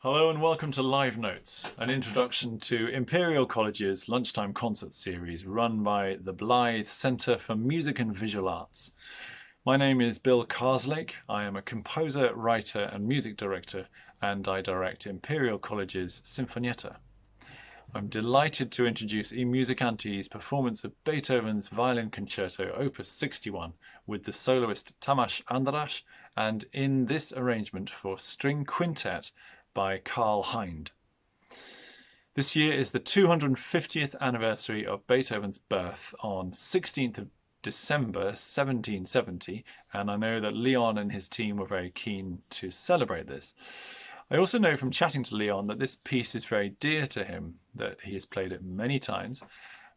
Hello and welcome to Live Notes, an introduction to Imperial College's Lunchtime concert series run by the Blyth Centre for Music and Visual Arts. My name is Bill Carslake. I am a composer, writer and music director, and I direct Imperial College's Sinfonietta. I'm delighted to introduce I Musicanti's performance of Beethoven's Violin Concerto Opus 61 with the soloist Tamás András, and in this arrangement for string quintet by Carl Hinde. This year is the 250th anniversary of Beethoven's birth on 16th of December 1770, and I know that Leon and his team were very keen to celebrate this. I also know from chatting to Leon that this piece is very dear to him, that he has played it many times,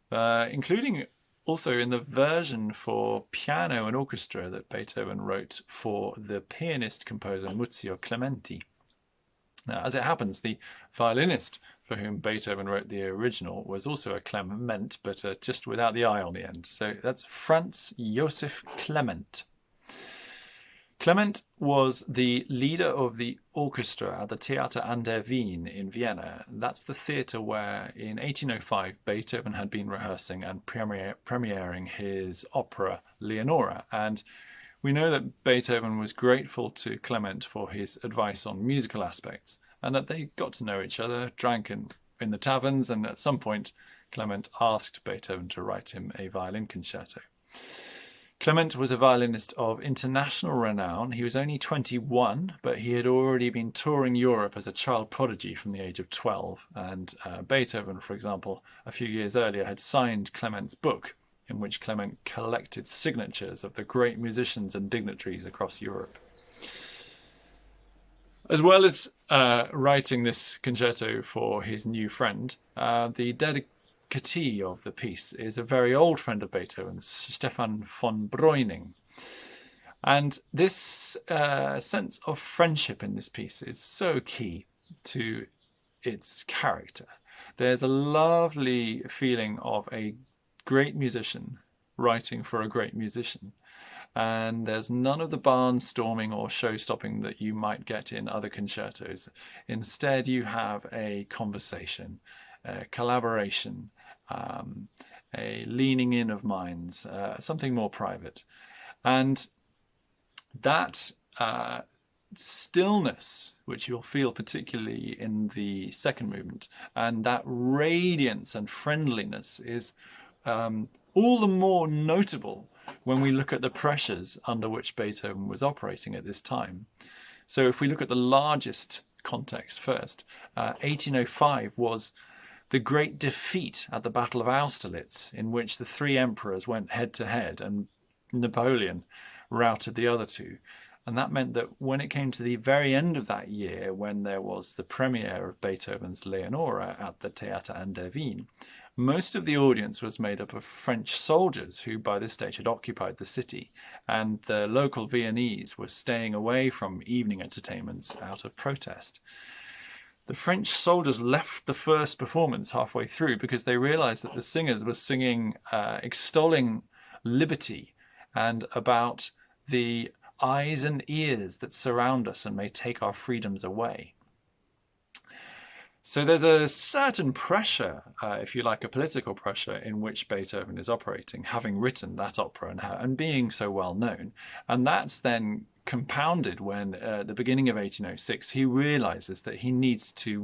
including also in the version for piano and orchestra that Beethoven wrote for the pianist-composer Muzio Clementi. Now, as it happens, the violinist for whom Beethoven wrote the original was also a Clement, but just without the I on the end. So that's Franz Joseph Clement. Clement was the leader of the orchestra at the Theater an der Wien in Vienna. That's the theatre where in 1805 Beethoven had been rehearsing and premiering his opera Leonora. And we know that Beethoven was grateful to Clement for his advice on musical aspects, and that they got to know each other, drank in the taverns, and at some point Clement asked Beethoven to write him a violin concerto. Clement was a violinist of international renown. He was only 21, but he had already been touring Europe as a child prodigy from the age of 12, and Beethoven, for example, a few years earlier had signed Clement's book, in which Clement collected signatures of the great musicians and dignitaries across Europe. As well as writing this concerto for his new friend, the dedicatee of the piece is a very old friend of Beethoven's, Stefan von Breuning. And this sense of friendship in this piece is so key to its character. There's a lovely feeling of a great musician writing for a great musician, and there's none of the barnstorming or show-stopping that you might get in other concertos. Instead, you have a conversation, a collaboration, a leaning in of minds, something more private, and that stillness, which you'll feel particularly in the second movement, and that radiance and friendliness is all the more notable when we look at the pressures under which Beethoven was operating at this time. So if we look at the largest context first, 1805 was the great defeat at the Battle of Austerlitz, in which the three emperors went head to head and Napoleon routed the other two. And that meant that when it came to the very end of that year, when there was the premiere of Beethoven's Leonora at the Theater an der Wien, most of the audience was made up of French soldiers who by this stage had occupied the city, and the local Viennese were staying away from evening entertainments out of protest. The French soldiers left the first performance halfway through because they realized that the singers were singing extolling liberty and about the eyes and ears that surround us and may take our freedoms away. So there's a certain pressure, if you like, a political pressure in which Beethoven is operating, having written that opera and being so well known. And that's then compounded when, at the beginning of 1806, he realizes that he needs to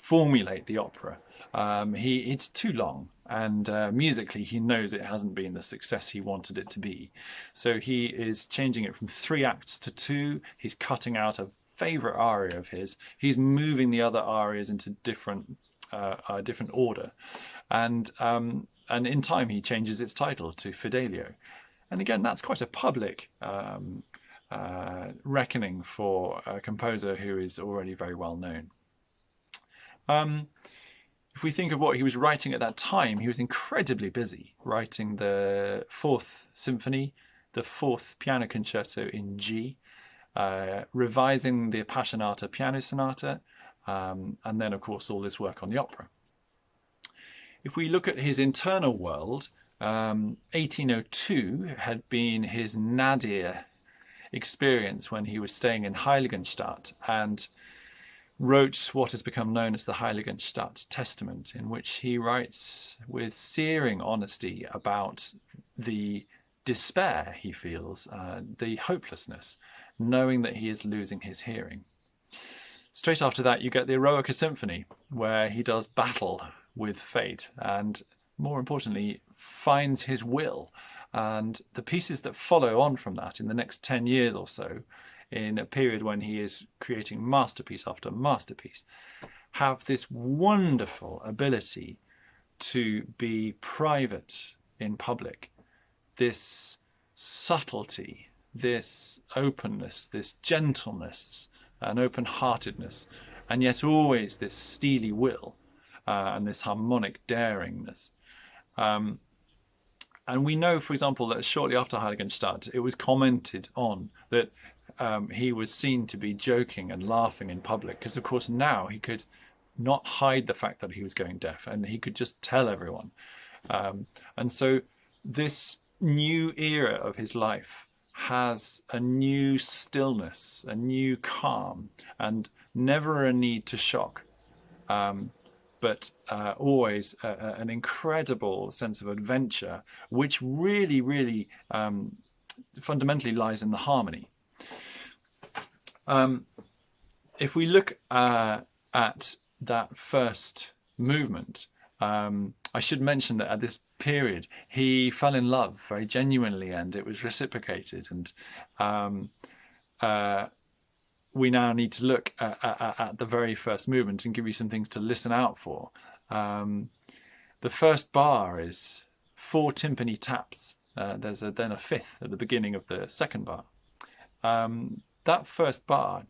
reformulate the opera. It's too long, and musically he knows it hasn't been the success he wanted it to be. So he is changing it from 3 acts to 2. He's cutting out a favorite aria of his. He's moving the other arias into different order, and in time he changes its title to Fidelio. And again, that's quite a public reckoning for a composer who is already very well known. If we think of what he was writing at that time, he was incredibly busy writing the 4th Symphony, the 4th Piano Concerto in G, revising the Appassionata Piano Sonata, and then, of course, all this work on the opera. If we look at his internal world, 1802 had been his 'nadir' experience when he was staying in Heiligenstadt, and wrote what has become known as the Heiligenstadt Testament, in which he writes with searing honesty about the despair he feels, the hopelessness, knowing that he is losing his hearing. Straight after that, you get the Eroica Symphony, where he does battle with fate and, more importantly, finds his will. And the pieces that follow on from that in the next 10 years or so, in a period when he is creating masterpiece after masterpiece, have this wonderful ability to be private in public, this subtlety, this openness, this gentleness and open-heartedness, and yet always this steely will and this harmonic daringness. And we know, for example, that shortly after Heiligenstadt, it was commented on that he was seen to be joking and laughing in public, because of course now he could not hide the fact that he was going deaf, and he could just tell everyone. And so this new era of his life has a new stillness, a new calm, and never a need to shock, but always an incredible sense of adventure, which really, really fundamentally lies in the harmony. If we look at that first movement, I should mention that at this period he fell in love very genuinely, and it was reciprocated. And we now need to look at the very first movement and give you some things to listen out for. The first bar is 4 timpani taps. There's then a fifth at the beginning of the second bar. That first bar,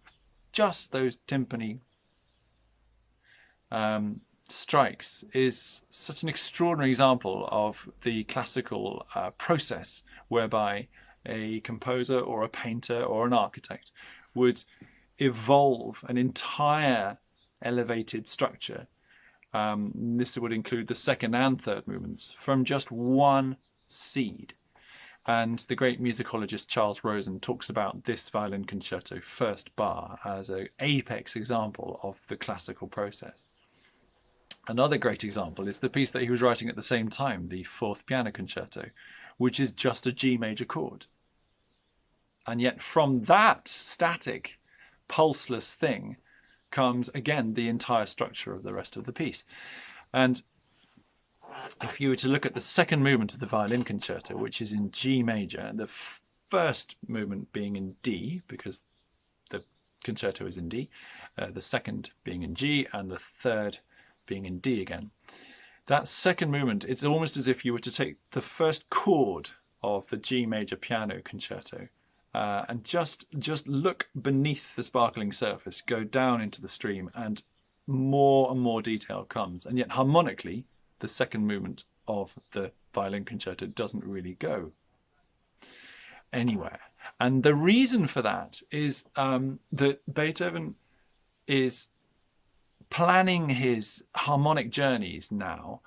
just those timpani strikes, is such an extraordinary example of the classical process whereby a composer or a painter or an architect would evolve an entire elevated structure. This would include the second and third movements from just one seed. And the great musicologist Charles Rosen talks about this violin concerto first bar as an apex example of the classical process. Another great example is the piece that he was writing at the same time, the fourth piano concerto, which is just a G major chord. And yet from that static, pulseless thing comes, again, the entire structure of the rest of the piece. And if you were to look at the second movement of the violin concerto, which is in G major, the first movement being in D, because the concerto is in D, the second being in G, and the third being in D again. That second movement, it's almost as if you were to take the first chord of the G major piano concerto and just look beneath the sparkling surface, go down into the stream, and more detail comes. And yet harmonically, the second movement of the violin concerto doesn't really go anywhere. And the reason for that is that Beethoven is planning his harmonic journeys now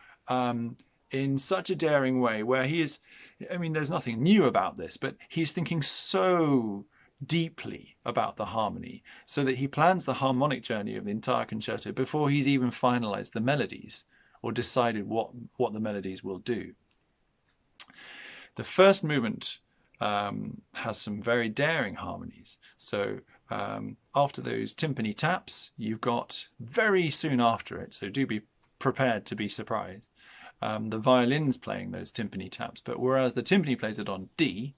in such a daring way, where he is, I mean, there's nothing new about this, but he's thinking so deeply about the harmony, so that he plans the harmonic journey of the entire concerto before he's even finalized the melodies or decided what the melodies will do. The first movement has some very daring harmonies. So after those timpani taps, you've got very soon after it, so do be prepared to be surprised, the violins playing those timpani taps. But whereas the timpani plays it on D,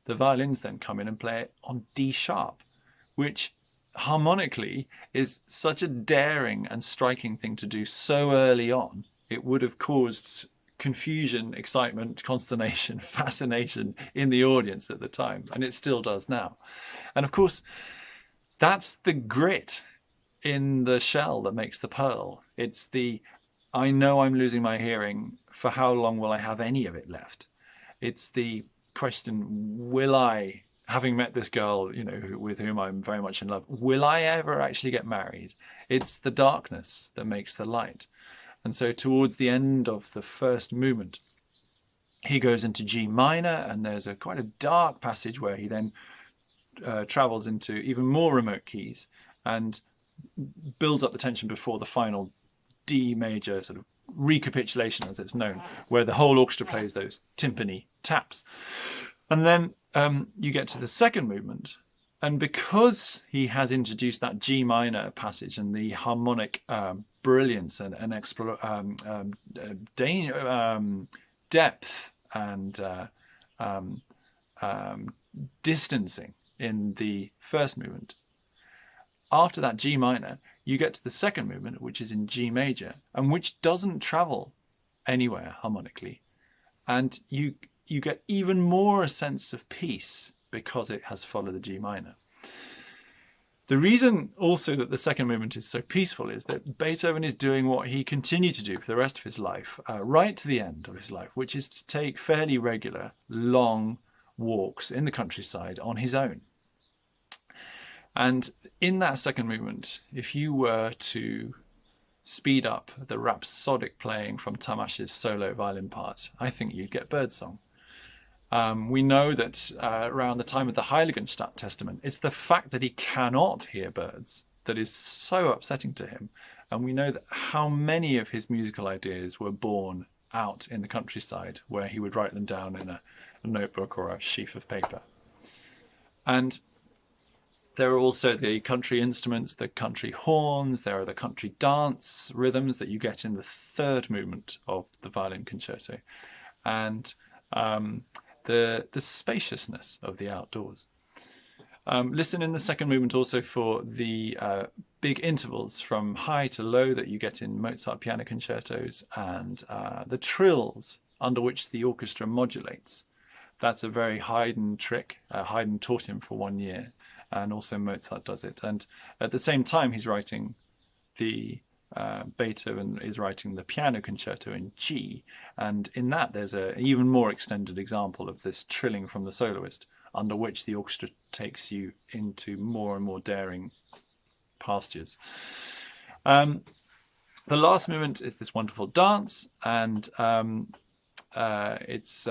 the violins then come in and play it on D sharp, which harmonically is such a daring and striking thing to do so early on. It would have caused confusion, excitement, consternation, fascination in the audience at the time, and it still does now. And of course, that's the grit in the shell that makes the pearl. It's the, I know I'm losing my hearing, for how long will I have any of it left? It's the question, will I, having met this girl, you know, with whom I'm very much in love, will I ever actually get married? It's the darkness that makes the light. And so towards the end of the first movement, he goes into G minor, and there's quite a dark passage where he then travels into even more remote keys. And builds up the tension before the final D major sort of recapitulation, as it's known, where the whole orchestra plays those timpani taps. And then you get to the second movement, and because he has introduced that G minor passage and the harmonic brilliance and depth and distancing in the first movement, after that G minor, you get to the second movement, which is in G major, and which doesn't travel anywhere harmonically. And you get even more a sense of peace because it has followed the G minor. The reason also that the second movement is so peaceful is that Beethoven is doing what he continued to do for the rest of his life, right to the end of his life, which is to take fairly regular, long walks in the countryside on his own. And in that second movement, if you were to speed up the rhapsodic playing from Tamás's solo violin part, I think you'd get birdsong. We know that around the time of the Heiligenstadt Testament, it's the fact that he cannot hear birds that is so upsetting to him. And we know that how many of his musical ideas were born out in the countryside, where he would write them down in a notebook or a sheaf of paper. And there are also the country instruments, the country horns, there are the country dance rhythms that you get in the third movement of the violin concerto, and the spaciousness of the outdoors. Listen in the second movement also for the big intervals from high to low that you get in Mozart piano concertos, and the trills under which the orchestra modulates. That's a very Haydn trick. Haydn taught him for 1 year, and also Mozart does it. And at the same time, he's writing the Beethoven is writing the piano concerto in G, and in that there's an even more extended example of this trilling from the soloist, under which the orchestra takes you into more and more daring pastures. The last movement is this wonderful dance, and it's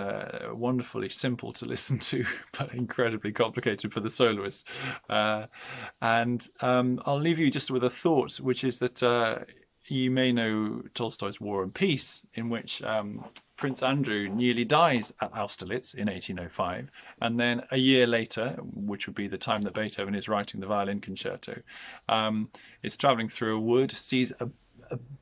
wonderfully simple to listen to, but incredibly complicated for the soloist. And I'll leave you just with a thought, which is that you may know Tolstoy's War and Peace, in which Prince Andrew nearly dies at Austerlitz in 1805, and then a year later, which would be the time that Beethoven is writing the violin concerto, is traveling through a wood, sees a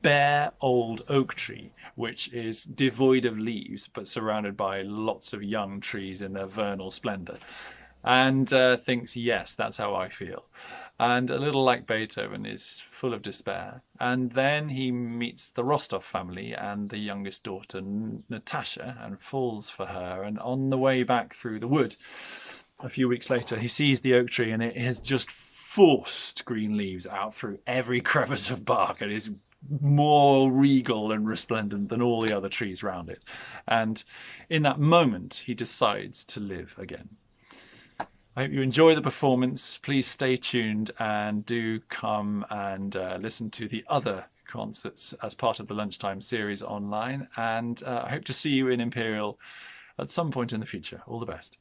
bare old oak tree which is devoid of leaves but surrounded by lots of young trees in their vernal splendor, and thinks, yes, that's how I feel. And a little like Beethoven, is full of despair. And then he meets the Rostov family and the youngest daughter, Natasha, and falls for her. And on the way back through the wood, a few weeks later, he sees the oak tree, and it has just forced green leaves out through every crevice of bark, and is more regal and resplendent than all the other trees round it. And in that moment, he decides to live again. I hope you enjoy the performance. Please stay tuned and do come and listen to the other concerts as part of the Lunchtime series online. And I hope to see you in Imperial at some point in the future. All the best.